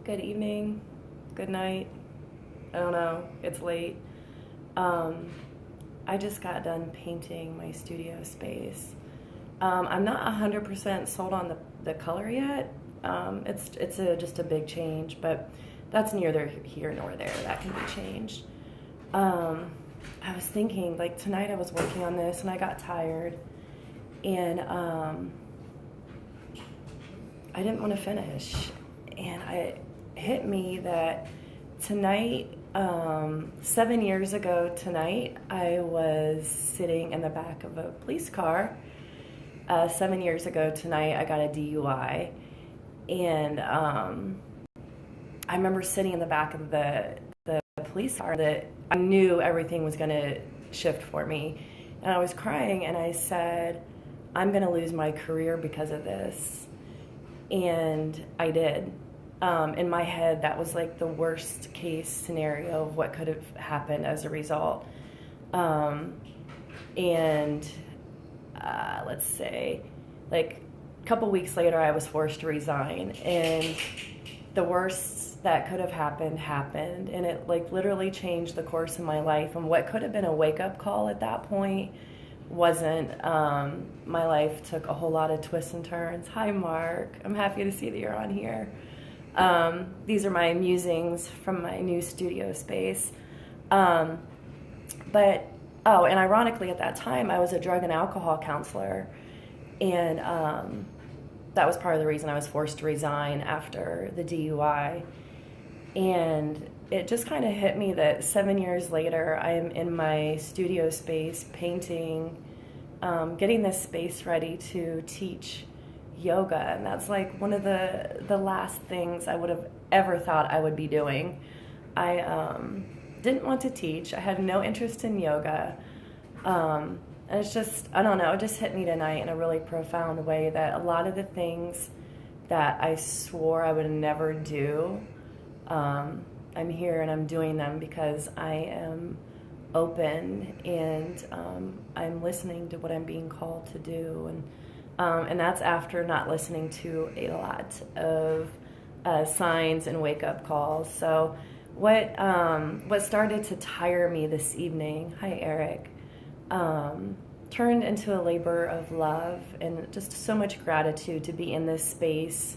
Good evening, good night. I don't know, it's late. I just got done painting my studio space. I'm not 100% sold on the color yet. Just a big change, but that's neither here nor there. That can be changed. I was thinking, like tonight I was working on this and I got tired and I didn't want to finish. And it hit me that tonight, 7 years ago tonight, I was sitting in the back of a police car. 7 years ago tonight, I got a DUI. And I remember sitting in the back of the police car that I knew everything was going to shift for me. And I was crying and I said, I'm going to lose my career because of this. And I did. In my head, that was like the worst case scenario of what could have happened as a result. Let's say, like a couple weeks later, I was forced to resign, and the worst that could have happened, and it like literally changed the course of my life. And what could have been a wake-up call at that point wasn't. My life took a whole lot of twists and turns. Hi, Mark. I'm happy to see that you're on here. These are my musings from my new studio space. And ironically at that time, I was a drug and alcohol counselor. And that was part of the reason I was forced to resign after the DUI. And it just kind of hit me that 7 years later, I am in my studio space painting, getting this space ready to teach yoga, and that's like one of the last things I would have ever thought I would be doing. I didn't want to teach. I had no interest in yoga, and it's just, I don't know, it just hit me tonight in a really profound way that a lot of the things that I swore I would never do, I'm here and I'm doing them because I am open and I'm listening to what I'm being called to do. And that's after not listening to a lot of signs and wake-up calls. So what started to tire me this evening, hi Eric, turned into a labor of love and just so much gratitude to be in this space,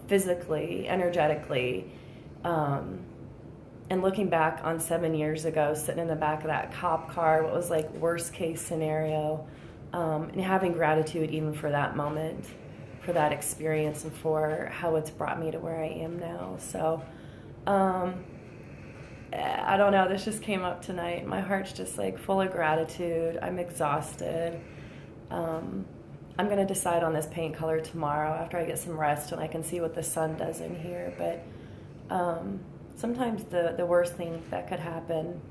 physically, energetically, and looking back on 7 years ago, sitting in the back of that cop car, what was like worst case scenario, and having gratitude even for that moment, for that experience, and for how it's brought me to where I am now. So I don't know, this just came up tonight. My heart's just like full of gratitude. I'm exhausted. I'm going to decide on this paint color tomorrow after I get some rest and I can see what the sun does in here. But sometimes the worst thing that could happen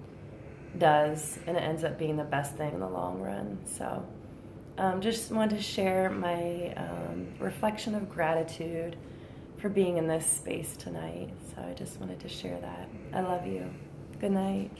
does, and it ends up being the best thing in the long run. So just wanted to share my reflection of gratitude for being in this space tonight. So I just wanted to share that. I love you. Good night.